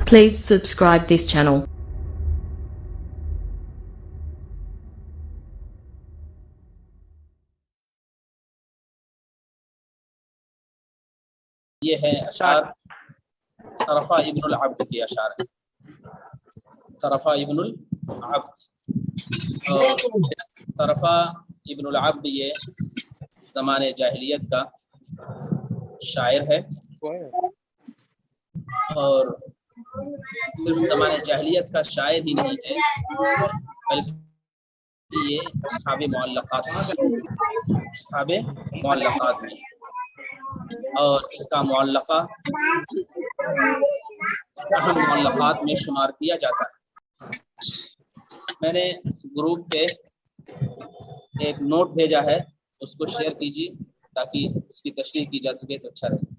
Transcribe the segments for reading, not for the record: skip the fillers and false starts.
Please subscribe this channel. یہ ہے اشعار طرفہ ابن العبد کی اشعار ہے، طرفہ ابن العبد. اور طرفہ ابن العبد یہ زمانے جاہلیت کا شاعر ہے، اور صرف زمانے جاہلیت کا شاعر ہی نہیں ہے بلکہ یہ اصحاب معلقات میں اور اس کا معلقہ اہم معلقات میں شمار کیا جاتا ہے. میں نے گروپ پہ ایک نوٹ بھیجا ہے، اس کو شیئر کیجیے تاکہ اس کی تشریح کی جا سکے تو اچھا رہے.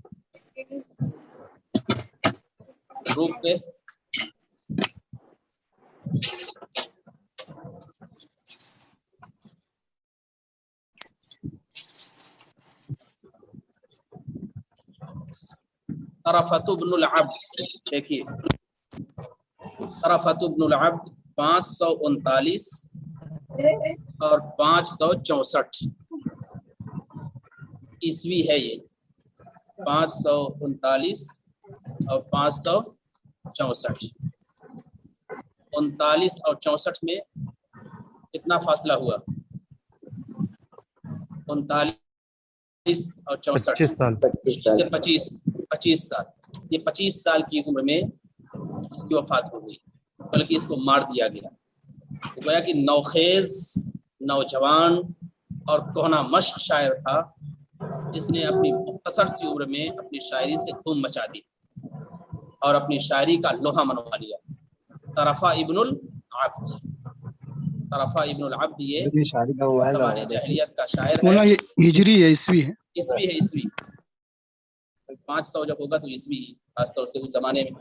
گروپ پہ طرفۃ ابن العبد دیکھیے، طرفۃ ابن العبد 539 اور 564 عیسوی ہے. یہ 539 اور 564، 39 اور 64 میں کتنا فاصلہ ہوا؟ 39 اور 64 سے 25 سال. یہ 25 سال کی عمر میں اس کی وفات ہو گئی، بلکہ اس کو مار دیا گیا. تو گویا کہ نوخیز نوجوان اور کوہنا مشق شاعر تھا، جس نے اپنی مختصر سی عمر میں اپنی شاعری سے دھوم مچا دی اور اپنی شاعری کا لوہا منوا لیا. طرفہ ابن العبد، طرفہ ابن العبد یہ زمانے جاہلیت کا شاعر ہے. ہجری ہے، عیسوی ہے، عیسوی 500 جب ہوگا تو عیسوی، خاص طور سے اس زمانے میں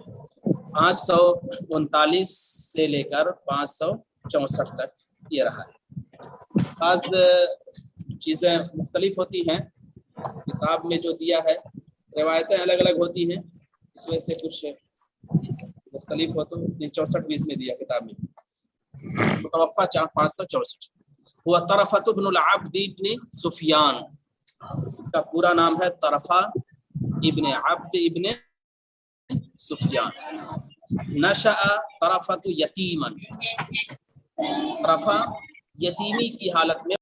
539 سے لے کر 564 تک یہ رہا ہے. بعض چیزیں مختلف ہوتی ہیں کتاب میں جو دیا ہے، روایتیں الگ الگ ہوتی ہیں، اس وجہ سے کچھ مختلف ہو. تو 64 میں دیا کتاب میں، متوفہ 564. ہوا طرفۃ ابن العبد ابن سفیان، کا پورا نام ہے طرفہ ابن عبد ابن سفیان. نشأ طرفۃ یتیما، طرفہ یتیمی کی حالت میں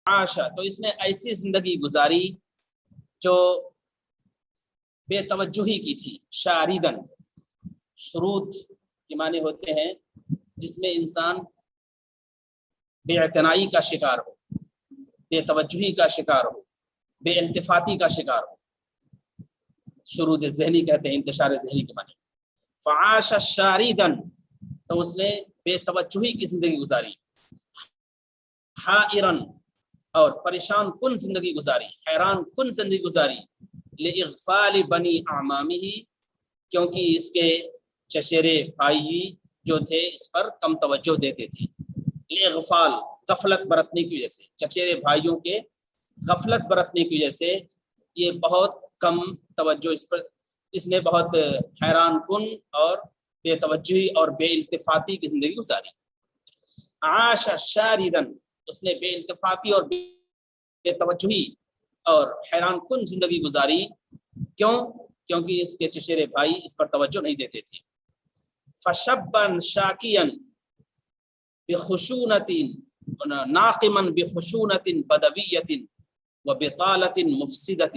عاشا، تو اس نے ایسی زندگی گزاری جو بے توجہی کی تھی. شاردن، شرود کے معنی ہوتے ہیں جس میں انسان بے اعتنائی کا شکار ہو، بے توجہی کا شکار ہو، بے التفاتی کا شکار ہو. شرود ذہنی کہتے ہیں، انتشار ذہنی کے معنی. فعاش شاردن، تو اس نے بے توجہی کی زندگی گزاری. حائرن، اور پریشان کن زندگی گزاری، حیران کن زندگی گزاری. لاغفال بنی اعمامہ، کیونکہ اس کے چچیرے بھائی جو تھے اس پر کم توجہ دیتے تھے. اغفال، غفلت برتنے کی وجہ سے، چچیرے بھائیوں کے غفلت برتنے کی وجہ سے یہ بہت کم توجہ اس نے بہت حیران کن اور بے توجہی اور بے التفاتی کی زندگی گزاری. عاش شاردن، اس نے بے التفاتی اور بے توجہی اور حیران کن زندگی گزاری. کیونکہ اس کے چچیرے بھائی اس پر توجہ نہیں دیتے تھے. فشبا شاکیا بخشونۃ ناقما بخشونۃ بدویۃ وبطالۃ مفسدۃ،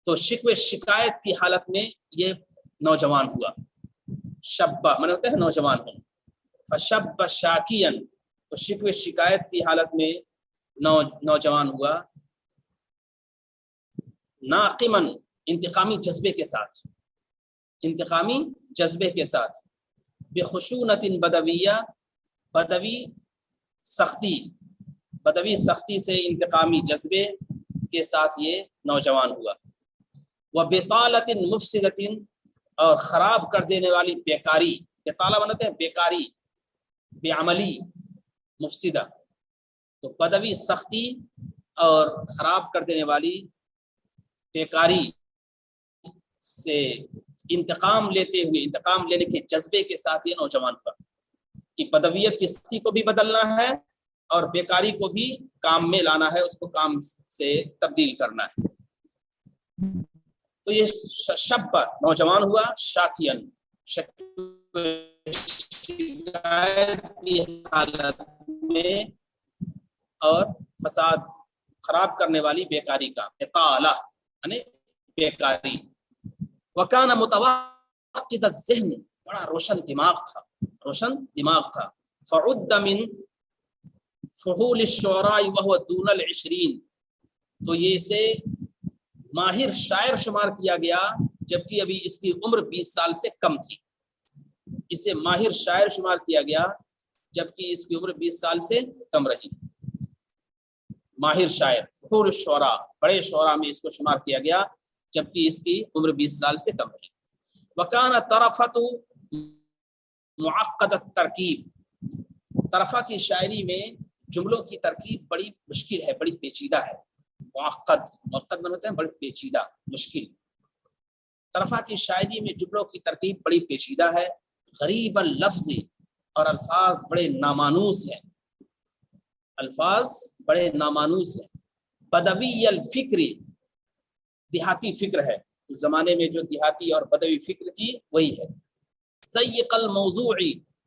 تو شکوے شکایت کی حالت میں یہ نوجوان ہوا. شبہ من ہوتا ہے نوجوان ہوں. فشب شاکیا، تو شکوے شکایت کی حالت میں نوجوان ہوا. ناقمن، انتقامی جذبے کے ساتھ، انتقامی جذبے کے ساتھ. بخشونۃ بدویہ، بدوی سختی سے انتقامی جذبے کے ساتھ یہ نوجوان ہوا. وبطالۃ مفسدۃ، اور خراب کر دینے والی بیکاری. بطالہ مانتے ہیں بیکاری، بے عملی. مفسدہ تو بدوی سختی اور خراب کر دینے والی بیکاری سے انتقام لینے کے جذبے کے ساتھ یہ نوجوان پر کہ پدویت کی سختی کو بھی بدلنا ہے اور بیکاری کو بھی کام میں لانا ہے، اس کو کام سے تبدیل کرنا ہے۔ تو یہ شب پر نوجوان ہوا شاکین کی حالت میں اور فساد خراب کرنے والی بیکاری کا اطالہ یعنی بیکاری۔ وکان متوقد الذہن، بڑا روشن دماغ تھا۔ فعد من فحول الشعراء وهو دون العشرین، تو یہ اسے ماہر شاعر شمار کیا گیا جبکہ ابھی اس کی عمر 20 سال سے کم تھی۔ اسے ماہر شاعر شمار کیا گیا جبکہ اس کی عمر 20 سال سے کم رہی۔ ماہر شاعر، فحول الشعراء، بڑے شعراء میں اس کو شمار کیا گیا جبکہ اس کی عمر 20 سال سے کم رہی۔ وکان طرفۃ معقد الترکیب، طرفہ کی شاعری میں جملوں کی ترکیب بڑی مشکل ہے، بڑی پیچیدہ ہے۔ معقد بنتے ہیں بڑی پیچیدہ مشکل۔ طرفہ کی شاعری میں جملوں کی ترکیب بڑی پیچیدہ ہے۔ غریب اللفظ، اور الفاظ بڑے نامانوس ہیں۔ بدوی الفکر، دیہاتی فکر ہے، اس زمانے میں جو دیہاتی اور بدوی فکر تھی وہی ہے۔ ضیق الموضوع،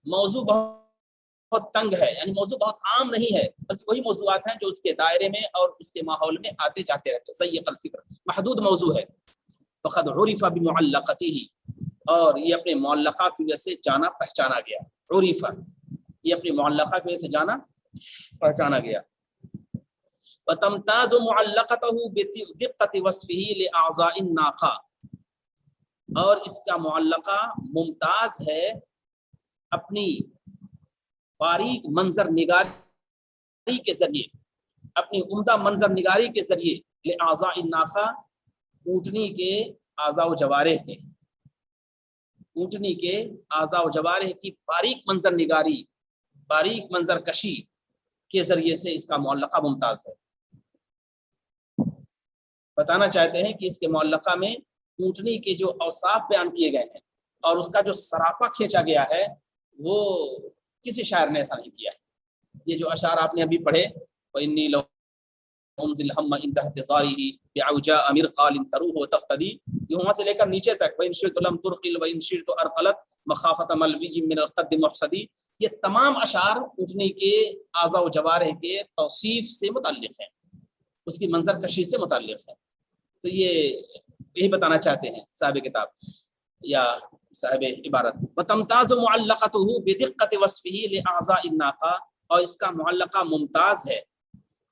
موضوع بہت تنگ ہے، یعنی موضوع بہت عام نہیں ہے بلکہ وہی موضوعات ہیں جو اس کے دائرے میں اور اس کے ماحول میں آتے جاتے رہتے۔ ضیق الفکر، محدود موضوع ہے۔ فقد عرف بمعلقته، اور یہ اپنے معلقہ کی وجہ سے جانا پہچانا گیا۔ عرف، یہ اپنی معلقہ کی وجہ سے جانا پہچانا گیا۔ وتمتاز معلقته بدقة وصفه لأعضاء الناقة، اور اس کا معلقہ ممتاز ہے اپنی باریک منظر نگاری کے ذریعے، اپنی عمدہ منظر نگاری کے ذریعے لأعضاء الناقة، اونٹنی کے اعضاء و جوارح کے، اونٹنی کے اعضاء و جوارح کی باریک منظر نگاری، باریک منظر کشی کے ذریعے سے اس کا معلقہ ممتاز ہے۔ بتانا چاہتے ہیں کہ اس کے معلقہ میں اونٹنی کے جو اوصاف بیان کیے گئے ہیں اور اس کا جو سراپا کھینچا گیا ہے وہ کسی شاعر نے ایسا نہیں کیا ہے۔ یہ جو اشعار آپ نے ابھی پڑھے، وَإِنِّي لَوْ أُنزِلْ هَمَّ عِنْدَ احْتِصَارِهِ بِعَوْجَاءَ مِرْقَالٍ تَرُوهُ وَتَقْتَدِي، یہ وہاں سے لے کر نیچے تک وَإِنْ شِئْتُ لَمْ تُرْقِلْ وَإِنْ شِئْتُ أَرْقَلَتْ مَخَافَةَ مَلْوِيٍّ مِنَ الْقَدِّ مُحْسَدِي، یہ تمام اشعار اونٹنی کے اعضاء و جوارح کے توصیف سے متعلق ہیں، اس کی منظر کشی سے متعلق ہے۔ تو یہی بتانا چاہتے ہیں صاحب کتاب یا صاحب عبارت۔ وَتَمْتَازُ مُعَلَّقَتُهُ بِدِقَّةِ وَصْفِهِ لِأَعْضَاءِ النَّاقَةِ، اور اس کا معلقہ ممتاز ہے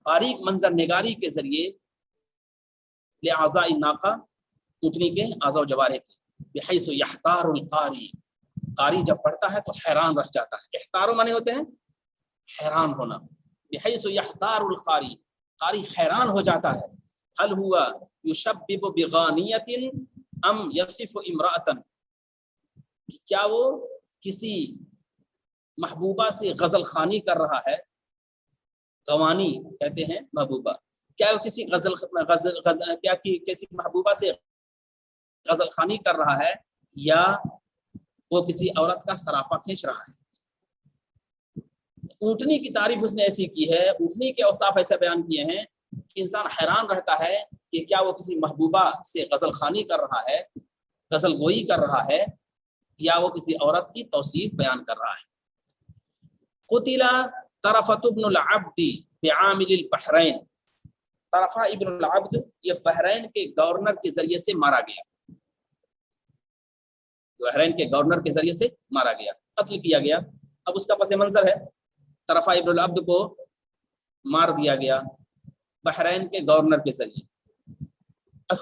باریک منظر نگاری کے ذریعے لِأَعْضَاءِ النَّاقَةِ، اونٹنی کے اعضاء و جوارح کے، بِحَيْثُ يَحْتَارُ الْقَارِئُ، قاری جب پڑھتا ہے تو حیران رہ جاتا ہے۔ احتار معنی ہوتے ہیں حیران ہونا۔ بِحَيْثُ يَحْتَارُ الْقَارِئُ، قاری حیران ہو جاتا ہے۔ هل هو یشبب بغانیۃ ام یصف امرأۃ، کیا وہ کسی محبوبہ سے غزل خوانی کر رہا ہے؟ غوانی کہتے ہیں محبوبہ، کیا وہ کسی کسی محبوبہ سے غزل خوانی کر رہا ہے یا وہ کسی عورت کا سراپا کھینچ رہا ہے؟ اونٹنی کی تعریف اس نے ایسی کی ہے، اونٹنی کے اوصاف ایسے بیان کیے ہیں کہ انسان حیران رہتا ہے کہ کیا وہ کسی محبوبہ سے غزل خوانی کر رہا ہے، غزل گوئی کر رہا ہے، یا وہ کسی عورت کی توصیف بیان کر رہا ہے۔ قتل طرفۃ ابن العبد بعامل البحرین، طرفہ ابن العبد یہ بحرین کے گورنر کے ذریعے سے مارا گیا، بحرین کے گورنر کے ذریعے سے مارا گیا، قتل کیا گیا۔ اب اس کا پس منظر ہے، طرفہ ابن العبد کو مار دیا گیا بحرین کے گورنر کے ذریعے۔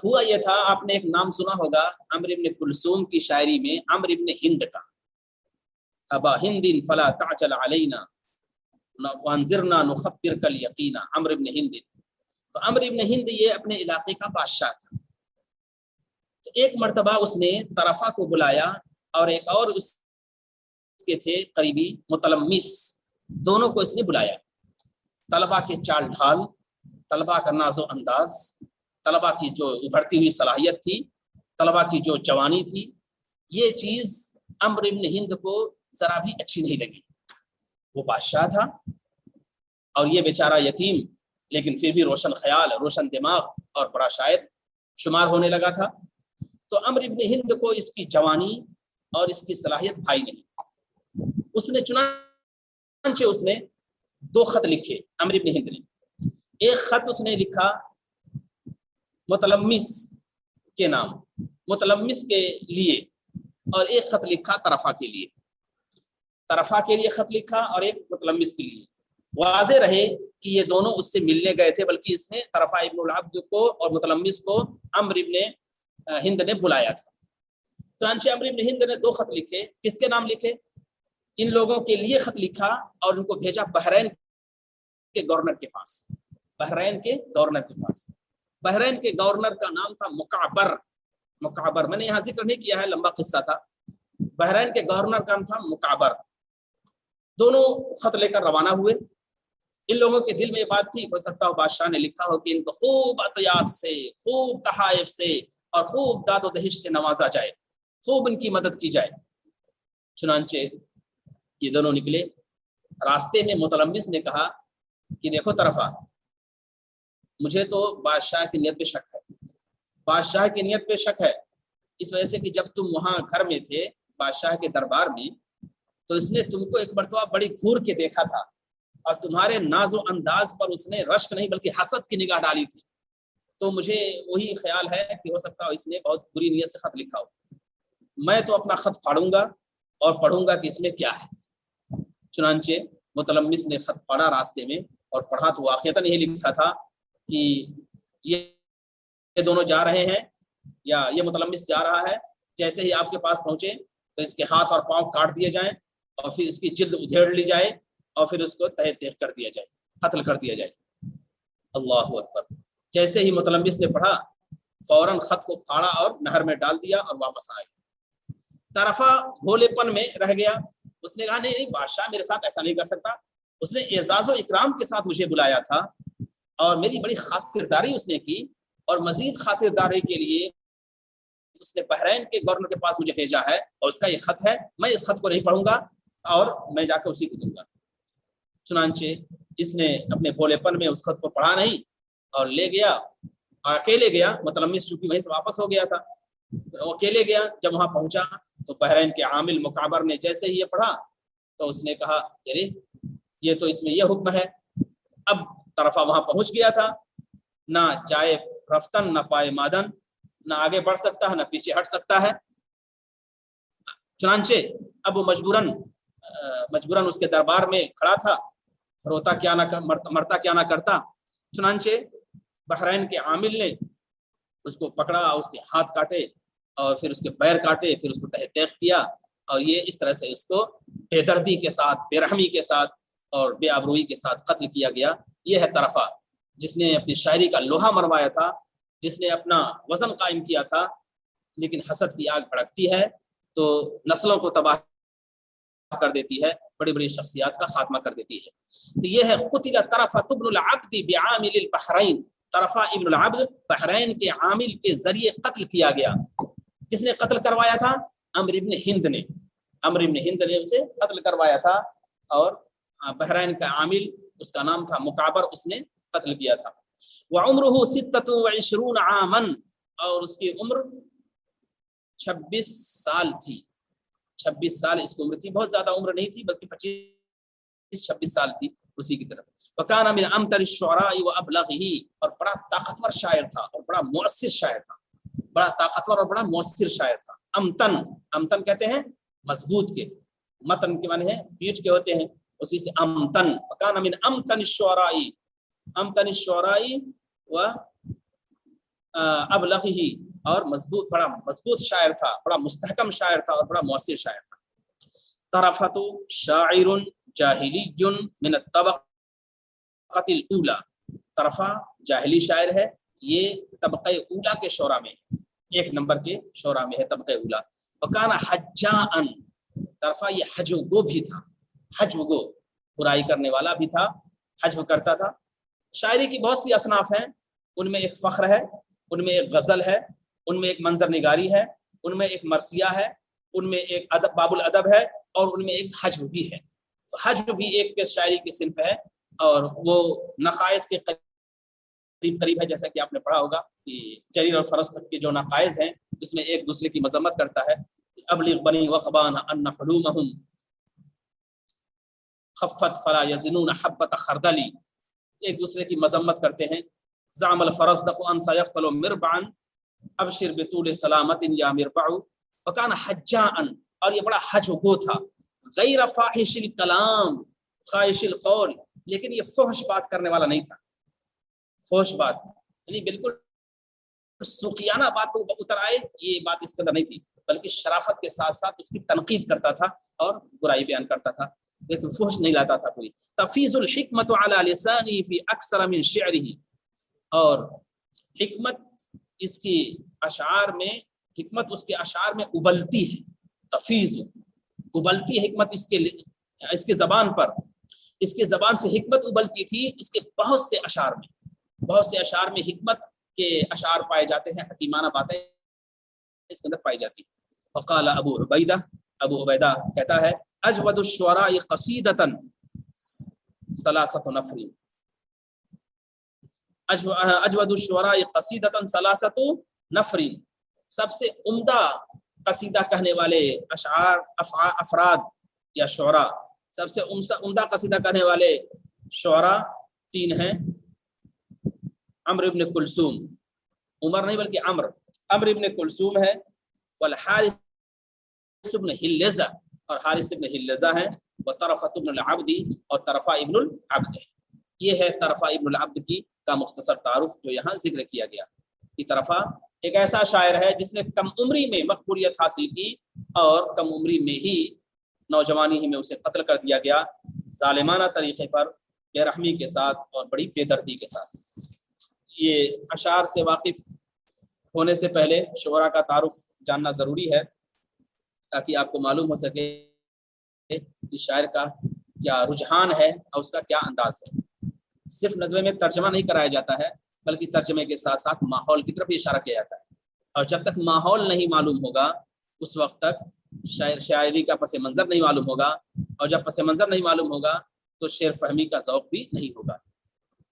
ہوا یہ تھا، آپ نے ایک نام سنا ہوگا عمرو بن کلثوم کی شاعری میں، عمرو بن ہند کا، ابا ہند فلا تعجل علینا وانذرنا نخبرک الیقینا، عمرو بن ہند۔ تو عمرو بن ہند یہ اپنے علاقے کا بادشاہ تھا۔ تو ایک مرتبہ اس نے طرفہ کو بلایا اور ایک اور اس کے تھے قریبی متلمس، دونوں کو اس نے بلایا۔ طلبہ کے چال ڈھال، طلبہ کا ناز و انداز، طلبہ کی جو ابھرتی ہوئی صلاحیت تھی، طلبہ کی جو جوانی تھی، یہ چیز عمرو ابن ہند کو ذرا بھی اچھی نہیں لگی. وہ بادشاہ تھا اور یہ بیچارہ یتیم، لیکن پھر بھی روشن خیال، روشن دماغ اور بڑا شاعر شمار ہونے لگا تھا. تو عمرو ابن ہند کو اس کی جوانی اور اس کی صلاحیت بھائی نہیں. اس نے چنانچہ اس نے 2 خط لکھے عمرو ابن ہند نے. ایک خط اس نے لکھا متلمس کے نام، متلمس کے لیے، اور ایک خط لکھا طرفہ کے لیے. طرفہ کے لیے خط لکھا اور ایک متلمس کے لیے. واضح رہے کہ یہ دونوں اس سے ملنے گئے تھے، بلکہ اس نے طرفہ ابن العبد کو اور متلمس کو عمرو ابن ہند نے بلایا تھا. چنانچہ عمرو ابن ہند نے 2 خط لکھے. کس کے نام لکھے؟ ان لوگوں کے لیے خط لکھا اور ان کو بھیجا بحرین کے گورنر کے پاس. بحرین کے گورنر کے پاس. بحرین کے گورنر کا نام تھا مکعبر. مکعبر میں نے یہاں ذکر نہیں کیا ہے، لمبا قصہ تھا. بحرین کے گورنر کا نام تھا مکعبر. دونوں خط لے کر روانہ ہوئے. ان لوگوں کے دل میں یہ بات تھی، ہو سکتا ہو بادشاہ نے لکھا ہو کہ ان کو خوب عطیات سے، خوب تحائف سے اور خوب داد و دہش سے نوازا جائے، خوب ان کی مدد کی جائے. چنانچہ یہ دونوں نکلے. راستے میں متلمس نے کہا کہ دیکھو طرفہ، مجھے تو بادشاہ کی نیت پہ شک ہے، بادشاہ کی نیت پہ شک ہے، اس وجہ سے کہ جب تم وہاں گھر میں تھے بادشاہ کے دربار میں، تو اس نے تم کو ایک مرتبہ بڑی گھور کے دیکھا تھا اور تمہارے ناز و انداز پر اس نے رشک نہیں بلکہ حسد کی نگاہ ڈالی تھی. تو مجھے وہی خیال ہے کہ ہو سکتا ہو اس نے بہت بری نیت سے خط لکھا ہو. میں تو اپنا خط پھاڑوں گا اور پڑھوں گا کہ اس میں کیا ہے. چنانچہ متلمس نے خط پڑھا راستے میں، اور پڑھا تو واقعتاً یہی لکھا تھا کہ یہ دونوں جا رہے ہیں، یا یہ متلمس جا رہا ہے، جیسے ہی آپ کے پاس پہنچے تو اس کے ہاتھ اور پاؤں کاٹ دیے جائیں اور پھر اس کی جلد ادھیڑ لی جائے اور پھر اس کو تہہ تیغ کر دیا جائے، قتل کر دیا جائے. اللہ اکبر. جیسے ہی متلمس نے پڑھا فوراً خط کو پھاڑا اور نہر میں ڈال دیا اور واپس آئے. طرفہ بھولے پن میں رہ گیا. اس نے کہا نہیں، بادشاہ میرے ساتھ ایسا نہیں کر سکتا. اس نے اعزاز و اکرام کے ساتھ مجھے بلایا تھا اور میری بڑی خاطرداری اس نے کی، اور مزید خاطرداری کے لیے اس نے بحرین کے گورنر کے پاس مجھے بھیجا ہے اور اس کا یہ خط ہے. میں اس خط کو نہیں پڑھوں گا اور میں جا کے اسی کو دوں گا. چنانچہ اس نے اپنے بھولے پن میں اس خط کو پڑھا نہیں اور لے گیا، اکیلے گیا. متلمس چونکہ وہیں سے واپس ہو گیا تھا، وہ اکیلے گیا. جب وہاں پہنچا تو بحرین کے عامل مکعبر نے جیسے ہی یہ پڑھا تو اس نے کہا ارے یہ تو اس میں یہ حکم ہے. اب طرفہ وہاں پہنچ گیا تھا، نہ جائے رفتن نہ پائے مادن، نہ آگے بڑھ سکتا ہے نہ پیچھے ہٹ سکتا ہے. چنانچہ اب وہ مجبوراً اس کے دربار میں کھڑا تھا، روتا کیا نہ مرتا کیا نہ کرتا. چنانچہ بحرین کے عامل نے اس کو پکڑا، اس کے ہاتھ کاٹے اور پھر اس کے پیر کاٹے، پھر اس کو تہہ تیغ کیا، اور یہ اس طرح سے اس کو بے دردی کے ساتھ، بے رحمی کے ساتھ اور بے آبروئی کے ساتھ قتل کیا گیا. یہ ہے طرفہ، جس نے اپنی شاعری کا لوہا مروایا تھا، جس نے اپنا وزن قائم کیا تھا. لیکن حسد کی آگ بھڑکتی ہے تو نسلوں کو تباہ کر دیتی ہے، بڑی بڑی شخصیات کا خاتمہ کر دیتی ہے. تو یہ ہے قتل طرفہ ابن العبد بعامل البحرین. طرفہ ابن العبد بحرین کے عامل کے ذریعے قتل کیا گیا. کس نے قتل کروایا تھا؟ عمرو ابن ہند نے. عمرو ابن ہند نے اسے قتل کروایا تھا، اور بحرین کا عامل اس کا نام تھا مکعبر، اس نے قتل کیا تھا. وعمره 26 عاما، اور اس کی عمر 26 سال تھی. 26 سال اس کی عمر تھی، بہت زیادہ عمر نہیں تھی بلکہ 25-26 سال تھی اسی کی طرف. وکان من امتر الشعراء وابلغه، اور بڑا طاقتور شاعر تھا اور بڑا مؤثر شاعر تھا. بڑا طاقتور اور بڑا مؤثر شاعر تھا. امتن کہتے ہیں مضبوط کے، متن کے معنی ہے پیٹ کے ہوتے ہیں، اسی سے امتن. وکان من امتن الشعراء و ابلغه، اور بڑا مضبوط شاعر تھا، بڑا مستحکم شاعر تھا اور بڑا مؤثر شاعر تھا. طرفۃ شاعر جاہلی من الطبقۃ الاولى. طرفہ جاہلی شاعر ہے، یہ طبقہ اولا کے شعراء میں ہے، 1 نمبر کے شعراء میں ہے طبقہ اولا. وکان حجاء، طرفہ یہ حج گو بھی تھا، حج گو برائی کرنے والا بھی تھا، حج کرتا تھا. شاعری کی بہت سی اصناف ہیں، ان میں ایک فخر ہے، ان میں ایک غزل ہے، ان میں ایک منظر نگاری ہے، ان میں ایک مرثیہ ہے، ان میں ایک ادب باب الادب ہے اور ان میں ایک حجو بھی ہے. حجو بھی ایک شاعری کی صنف ہے اور وہ نقائص کے قریب ہے، جیسا کہ آپ نے پڑھا ہوگا کہ جریر اور فرس تک کے جو نقائص ہیں اس میں ایک دوسرے کی مذمت کرتا ہے. ابلغ بنی وقبان ان حلومهم خفت فلا یزنون حبۃ خردلی، ایک دوسرے کی مذمت کرتے ہیں. زعم الفرزدق ان سيقتل مربعا ابشر بطول سلامت یا مربع وكان حجاء، اور یہ بڑا حج گو تھا. غیر فاحش الکلام خواہش القول، لیکن یہ فحش بات کرنے والا نہیں تھا. فحش بات یعنی بالکل سوخیانہ بات کو اتر آئے، یہ بات اس کے اندر نہیں تھی، بلکہ شرافت کے ساتھ ساتھ اس کی تنقید کرتا تھا اور برائی بیان کرتا تھا، لیکن فحش نہیں لاتا تھا کوئی. تفیض الحکمت علی لسانہ فی اکثر من شعرہ، اور حکمت اس کی اشعار میں، حکمت اس کے اشعار میں ابلتی ہے. تفیض ابلتی ہے حکمت اس کے زبان پر، اس کے زبان سے حکمت ابلتی تھی. اس کے بہت سے اشعار میں، بہت سے اشعار میں حکمت کے اشعار پائے جاتے ہیں، حکیمانہ باتیں اس کے اندر پائی جاتی ہیں. وقال ابو عبیدہ کہتا ہے اجود الشعراء قصیدۃ ثلاثۃ نفر، اجود الشعراء قصیدۃ ثلاثۃ نفر، سب سے عمدہ قصیدہ کہنے والے افراد یا شعراء، سب سے عمدہ قصیدہ کہنے والے شعراء 3 ہیں. عمرو ابن کلثوم، عمر نہیں بلکہ عمرو ابن کلثوم ہے، والحارث ابن حلزہ، اور حارث ابن حلزہ ہیں، وطرفۃ ابن العبد، اور طرفہ ابن العبد ہے. یہ ہے طرفہ ابن العبد کی کا مختصر تعارف جو یہاں ذکر کیا گیا. کہ طرفہ ایک ایسا شاعر ہے جس نے کم عمری میں مقبولیت حاصل کی اور کم عمری میں ہی، نوجوانی ہی میں اسے قتل کر دیا گیا ظالمانہ طریقے پر، بے رحمی کے ساتھ اور بڑی بے دردی کے ساتھ. یہ اشعار سے واقف ہونے سے پہلے شعراء کا تعارف جاننا ضروری ہے، تاکہ آپ کو معلوم ہو سکے کہ شاعر کا کیا رجحان ہے اور اس کا کیا انداز ہے. صرف ندوے میں ترجمہ نہیں کرایا جاتا ہے، بلکہ ترجمے کے ساتھ ساتھ ماحول کی طرف اشارہ کیا جاتا ہے. اور جب تک ماحول نہیں معلوم ہوگا اس وقت تک شاعری کا پس منظر نہیں معلوم ہوگا، اور جب پس منظر نہیں معلوم ہوگا تو شعر فہمی کا ذوق بھی نہیں ہوگا.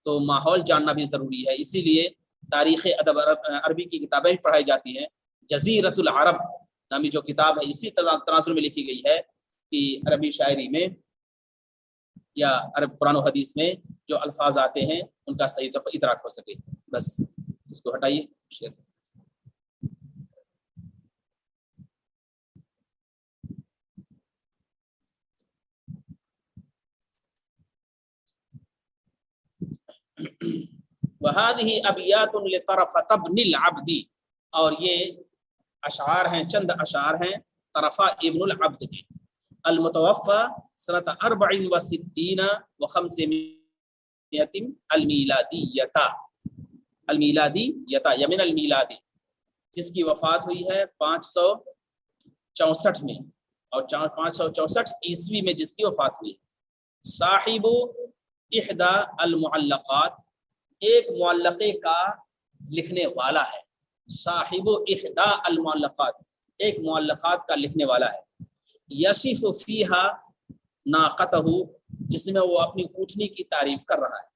تو ماحول جاننا بھی ضروری ہے. اسی لیے تاریخ ادب عربی کی کتابیں بھی پڑھائی جاتی ہیں. جزیرۃ العرب نامی جو کتاب ہے اسی تناظر میں لکھی گئی ہے کہ عربی شاعری میں یا عرب قرآن و حدیث میں جو الفاظ آتے ہیں ان کا صحیح طور پر ادراک ہو سکے. بس اس کو ہٹائیے. شعر وَهَذِهِ أَبْيَاتٌ لِطَرَفَةَ بْنِ الْعَبْدِ، اور یہ اشعار ہیں، چند اشعار ہیں طرفہ ابن العبد کے. المتوفى سنة 64 و500 المیلادیہ یا من المیلادی، جس کی وفات ہوئی ہے 564 میں، اور 564 عیسوی میں جس کی وفات ہوئی. صاحب احدى المعلقات، ایک معلقے کا لکھنے والا ہے. صاحب احدى المعلقات، ایک معلقات کا لکھنے والا ہے. یصف فیہا ناقتہ، جس میں وہ اپنی اونٹنی کی تعریف کر رہا ہے.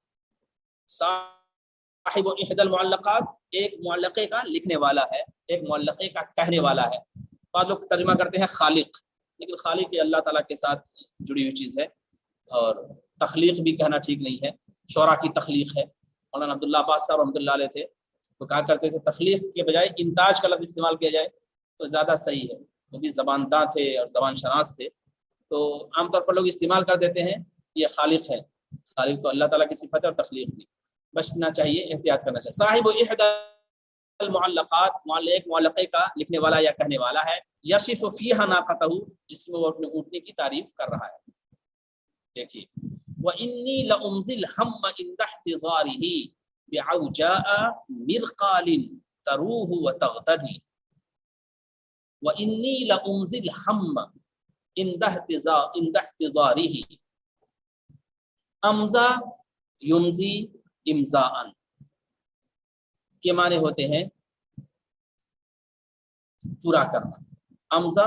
صاحب احدى المعلقات ایک معلقے کا لکھنے والا ہے، ایک معلقے کا کہنے والا ہے. بعض لوگ ترجمہ کرتے ہیں خالق، لیکن خالق یہ اللہ تعالیٰ کے ساتھ جڑی ہوئی چیز ہے، اور تخلیق بھی کہنا ٹھیک نہیں ہے. شعراء کی تخلیق ہے. مولانا عبداللہ عباس صاحب رحمۃ اللہ علیہ تھے، وہ کہا کرتے تھے تخلیق کے بجائے انتاج کا لفظ استعمال کیا جائے تو زیادہ صحیح ہے. وہ بھی زبان داں تھے اور زبان شناس تھے، تو عام طور پر لوگ استعمال کر دیتے ہیں یہ خالق ہے. خالق تو اللہ تعالیٰ کی صفت ہے، اور تخلیق بھی بچنا چاہیے، احتیاط کرنا چاہیے. صاحب احدى المعلقات، ایک معلقے کا لکھنے والا یا کہنے والا ہے. یصف فیہا ناقتہ، جس میں وہ اپنے اونٹنی کی تعریف کر رہا ہے. دیکھیے وَإِنِّي لَأُمْزِي الْهَمَّ عِنْدَ احْتِضَارِهِ بِعَوْجَاءَ مِرْقَالٍ تَرُوهُ وَتَغْتَدِي. وَإِنِّي لَأُمْزِي الْهَمَّ عِنْدَ احْتِضَارِهِ. امزا یمزی امزاءً کے معنی ہوتے ہیں پورا کرنا. امزا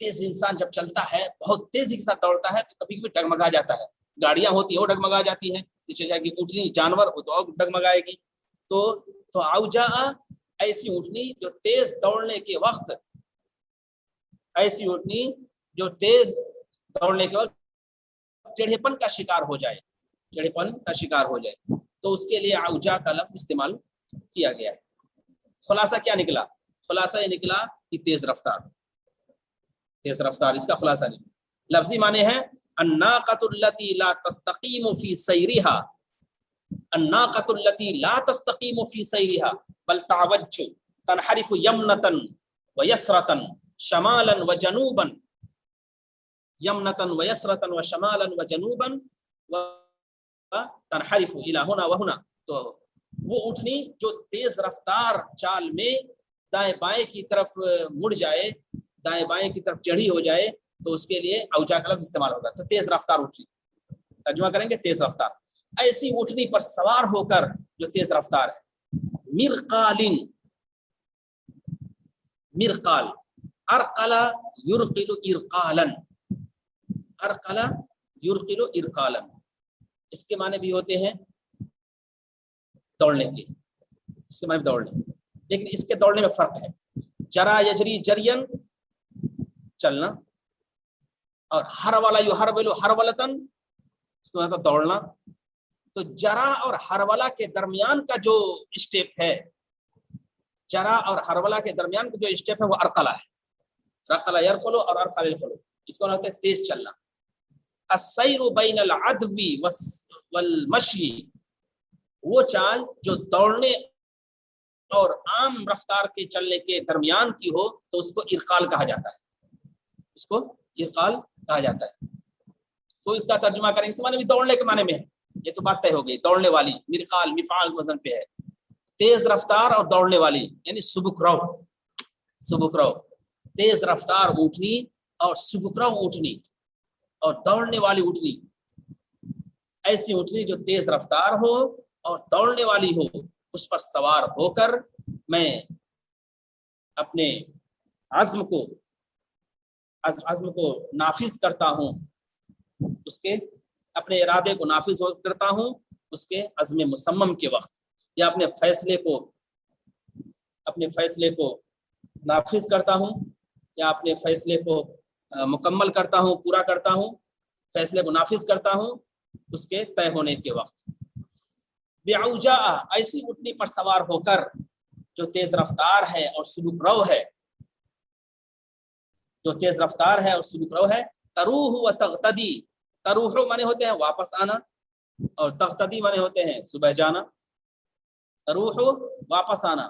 تیز انسان جب چلتا ہے بہت تیزی کے ساتھ دوڑتا ہے تو کبھی کبھی ڈگمگا جاتا ہے. گاڑیاں ہوتی ہیں وہ ڈگمگا جاتی ہیں, پیچھے جا کے اونٹنی جانور وہ تو اور ڈگمگائے گی. تو اوجا ایسی اونٹنی جو تیز دوڑنے کے وقت, ایسی اونٹنی جو تیز دوڑنے کے وقت ٹیڑھے پن کا شکار ہو جائے, ٹیڑھے پن کا شکار ہو جائے, تو اس کے لیے اوجا کا لفظ استعمال کیا گیا ہے. خلاصہ کیا نکلا؟ خلاصہ یہ نکلا کہ تیز رفتار, تیز رفتار اس کا خلاصہ نہیں. لفظی معنی ہے الناقۃ التي لا تستقیم فی سیرها, الناقۃ التي لا تستقیم فی سیرها بل تعوج تنحرف یمنة ویسرة شمالا وجنوبا, یمنة ویسرة وشمالا وجنوبا تنحرف الى هنا وهنا. تو وہ اونٹنی جو تیز رفتار چال میں دائیں بائیں کی طرف مڑ جائے, دائیں بائیں کی طرف چڑھی ہو جائے, تو اس کے لیے اوجا کا لفظ استعمال ہوگا. تو تیز رفتار اونٹنی, ترجمہ کریں گے تیز رفتار, ایسی اونٹنی پر سوار ہو کر جو تیز رفتار ہے. مرقال, مرقال ارقل یرقل ارقالا, ارقل یرقل ارقالا, اس کے معنی بھی ہوتے ہیں دوڑنے کے, اس کے معنی دوڑنے, لیکن اس کے دوڑنے میں فرق ہے. جرا یجری جرین چلنا, اور ہرولہ یحرول حرولتن اس کا مطلب دوڑنا. تو جرا اور ہرولہ کے درمیان کا جو اسٹیپ ہے, جرا اور ہرولہ کے درمیان کا جو اسٹیپ ہے وہ ارقلہ ہے. رقلہ یرقلو اور ارقل یرقلو, اس کو کہتے ہیں تیز چلنا. السیر بین العدو والمشی, وہ چال جو دوڑنے اور عام رفتار کے چلنے کے درمیان کی ہو تو اس کو ارقال کہا جاتا ہے, اس کو ارقال کہا جاتا ہے. تو اس کا ترجمہ کریں اس معنی بھی دوڑنے کے معنی میں ہے, یہ تو بات طے ہو گئی. دوڑنے والی مرقال مفعال وزن پہ ہے, تیز رفتار اور دوڑنے والی یعنی سبک رو, سبک رو, تیز رفتار اونٹنی اور سبک رو اونٹنی اور دوڑنے والی اونٹنی. ایسی اونٹنی جو تیز رفتار ہو اور دوڑنے والی ہو, اس پر سوار ہو کر میں اپنے عزم کو نافذ کرتا ہوں, اس کے اپنے ارادے کو نافذ کرتا ہوں اس کے عزم مصمم کے وقت, یا اپنے فیصلے کو نافذ کرتا ہوں, یا اپنے فیصلے کو مکمل کرتا ہوں, پورا کرتا ہوں, فیصلے کو نافذ کرتا ہوں اس کے طے ہونے کے وقت. بعوجا, ایسی اونٹنی پر سوار ہو کر جو تیز رفتار ہے اور سبک رو ہے, جو تیز رفتار ہے اور سبک رو ہے. تروح و تغتدی, تروح مانے ہوتے ہیں واپس آنا, اور تغتدی مانے ہوتے ہیں صبح جانا. تروح واپس آنا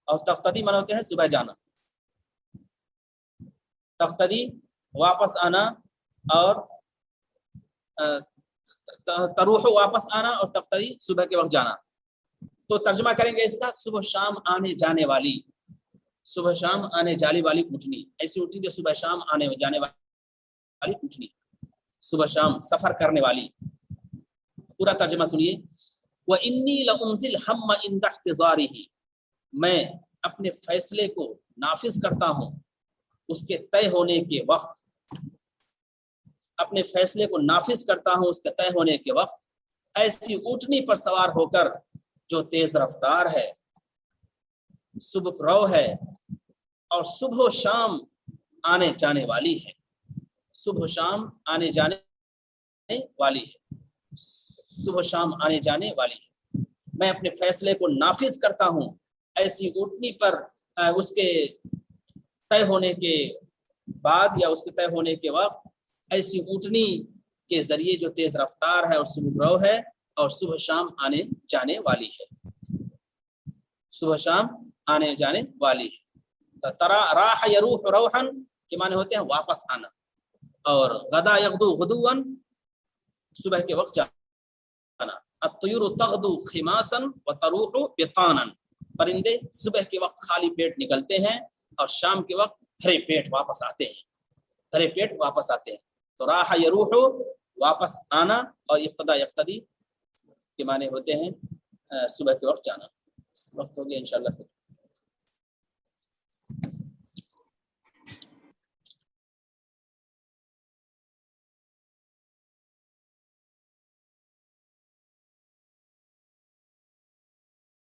اور تغتدی مانے ہوتے ہیں صبح جانا. تغتدی واپس آنا اور تروح واپس آنا اور تغتدی صبح کے وقت جانا. تو ترجمہ کریں گے اس کا صبح شام آنے جانے والی, صبح شام آنے جانے والی اونٹنی, ایسی اونٹنی جو صبح شام آنے جانے والی اونٹنی, صبح شام سفر کرنے والی. پورا ترجمہ سنیے. وَإِنِّي لَأُنزِلْ الْحَمَّ عِنْدَ احْتِضَارِهِ, میں اپنے فیصلے کو نافذ کرتا ہوں اس کے طے ہونے کے وقت, اپنے فیصلے کو نافذ کرتا ہوں اس کے طے ہونے کے وقت. ایسی اونٹنی پر سوار ہو کر جو تیز رفتار ہے, سبک رو ہے اور صبح و شام آنے جانے والی ہے, صبح و شام آنے جانے والی ہے, صبح و شام آنے جانے والی ہے. میں اپنے فیصلے کو نافذ کرتا ہوں ایسی اونٹنی پر اس کے طے ہونے کے بعد یا اس کے طے ہونے کے وقت, ایسی اونٹنی کے ذریعے جو تیز رفتار ہے اور سبک رو ہے اور صبح شام آنے جانے والی ہے, صبح شام آنے جانے والی ہے. ترا راح یروح روحا کے معنی ہوتے ہیں واپس آنا, اور غدا یغدو غدوا صبح کے وقت جانا. الطیور تغدو خماسا وتروح بطانا, پرندے صبح کے وقت خالی پیٹ نکلتے ہیں اور شام کے وقت بھرے پیٹ واپس آتے ہیں, بھرے پیٹ واپس آتے ہیں. تو راح یروح واپس آنا اور اقتدا یقتدی کے معنی ہوتے ہیں صبح کے وقت جانا. وقت ہو گیا انشاءاللہ.